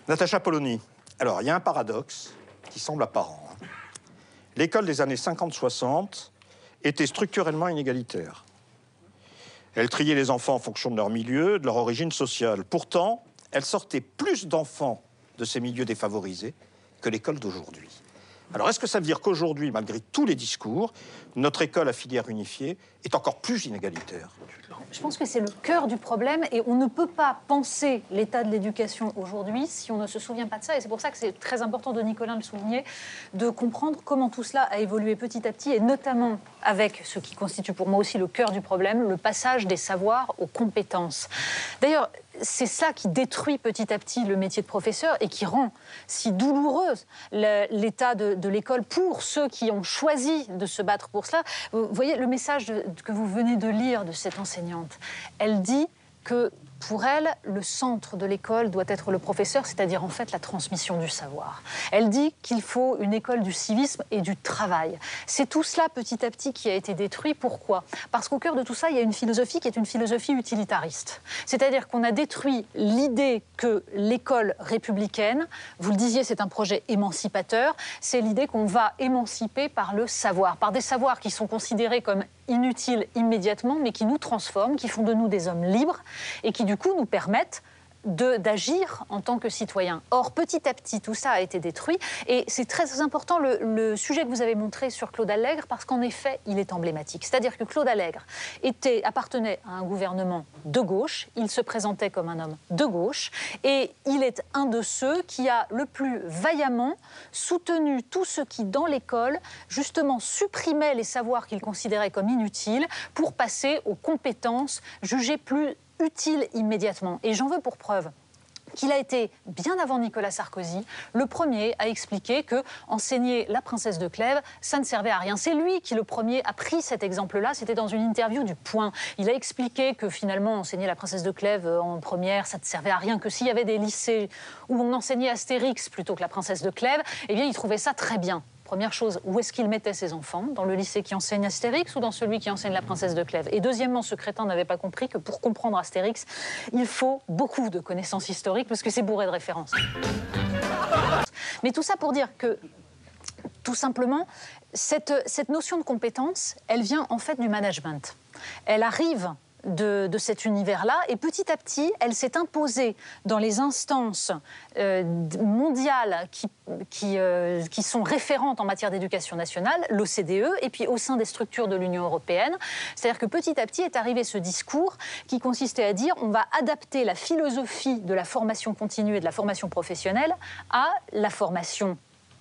Natacha Polony. Alors, il y a un paradoxe qui semble apparent. L'école des années 50-60 était structurellement inégalitaire. Elle triait les enfants en fonction de leur milieu, de leur origine sociale. Pourtant, elle sortait plus d'enfants de ces milieux défavorisés que l'école d'aujourd'hui. Alors, est-ce que ça veut dire qu'aujourd'hui, malgré tous les discours, notre école à filière unifiée est encore plus inégalitaire? Je pense que c'est le cœur du problème et on ne peut pas penser l'état de l'éducation aujourd'hui si on ne se souvient pas de ça. Et c'est pour ça que c'est très important de Nicolin le souligner, de comprendre comment tout cela a évolué petit à petit et notamment avec ce qui constitue pour moi aussi le cœur du problème, le passage des savoirs aux compétences. D'ailleurs, c'est ça qui détruit petit à petit le métier de professeur et qui rend si douloureuse l'état de l'école pour ceux qui ont choisi de se battre pour cela. Vous voyez le message que vous venez de lire de cette enseignante. Elle dit que pour elle, le centre de l'école doit être le professeur, c'est-à-dire en fait la transmission du savoir. Elle dit qu'il faut une école du civisme et du travail. C'est tout cela petit à petit qui a été détruit. Pourquoi? Parce qu'au cœur de tout ça, il y a une philosophie qui est une philosophie utilitariste. C'est-à-dire qu'on a détruit l'idée que l'école républicaine, vous le disiez, c'est un projet émancipateur, c'est l'idée qu'on va émanciper par le savoir, par des savoirs qui sont considérés comme inutiles immédiatement, mais qui nous transforment, qui font de nous des hommes libres et qui, du coup, nous permettent d'agir en tant que citoyens. Or, petit à petit, tout ça a été détruit. Et c'est très important le sujet que vous avez montré sur Claude Allègre, parce qu'en effet, il est emblématique. C'est-à-dire que Claude Allègre appartenait à un gouvernement de gauche, il se présentait comme un homme de gauche, et il est un de ceux qui a le plus vaillamment soutenu tout ce qui, dans l'école, justement, supprimait les savoirs qu'il considérait comme inutiles pour passer aux compétences jugées plus utile immédiatement. Et j'en veux pour preuve qu'il a été, bien avant Nicolas Sarkozy, le premier à expliquer que enseigner la princesse de Clèves, ça ne servait à rien. C'est lui qui, le premier, a pris cet exemple-là. C'était dans une interview du Point. Il a expliqué que finalement, enseigner la princesse de Clèves en première, ça ne servait à rien, que s'il y avait des lycées où on enseignait Astérix plutôt que la princesse de Clèves, eh bien, il trouvait ça très bien. Première chose, où est-ce qu'il mettait ses enfants? Dans le lycée qui enseigne Astérix ou dans celui qui enseigne la princesse de Clèves? Et deuxièmement, ce crétin n'avait pas compris que pour comprendre Astérix, il faut beaucoup de connaissances historiques parce que c'est bourré de références. Mais tout ça pour dire que, tout simplement, cette notion de compétence, elle vient en fait du management. Elle arrive de cet univers-là. Et petit à petit, elle s'est imposée dans les instances mondiales qui sont référentes en matière d'éducation nationale, l'OCDE, et puis au sein des structures de l'Union européenne. C'est-à-dire que petit à petit est arrivé ce discours qui consistait à dire on va adapter la philosophie de la formation continue et de la formation professionnelle à la formation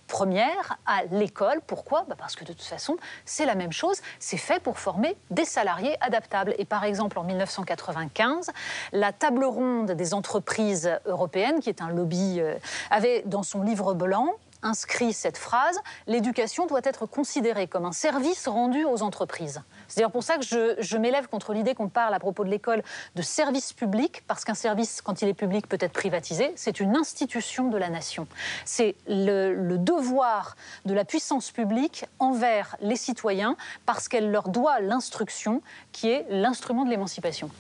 première, à l'école. Pourquoi? Parce que de toute façon, c'est la même chose. C'est fait pour former des salariés adaptables. Et par exemple, en 1995, la table ronde des entreprises européennes, qui est un lobby, avait dans son livre blanc inscrit cette phrase « L'éducation doit être considérée comme un service rendu aux entreprises ». C'est d'ailleurs pour ça que je m'élève contre l'idée qu'on parle à propos de l'école de service public, parce qu'un service, quand il est public, peut être privatisé. C'est une institution de la nation. C'est le devoir de la puissance publique envers les citoyens, parce qu'elle leur doit l'instruction, qui est l'instrument de l'émancipation.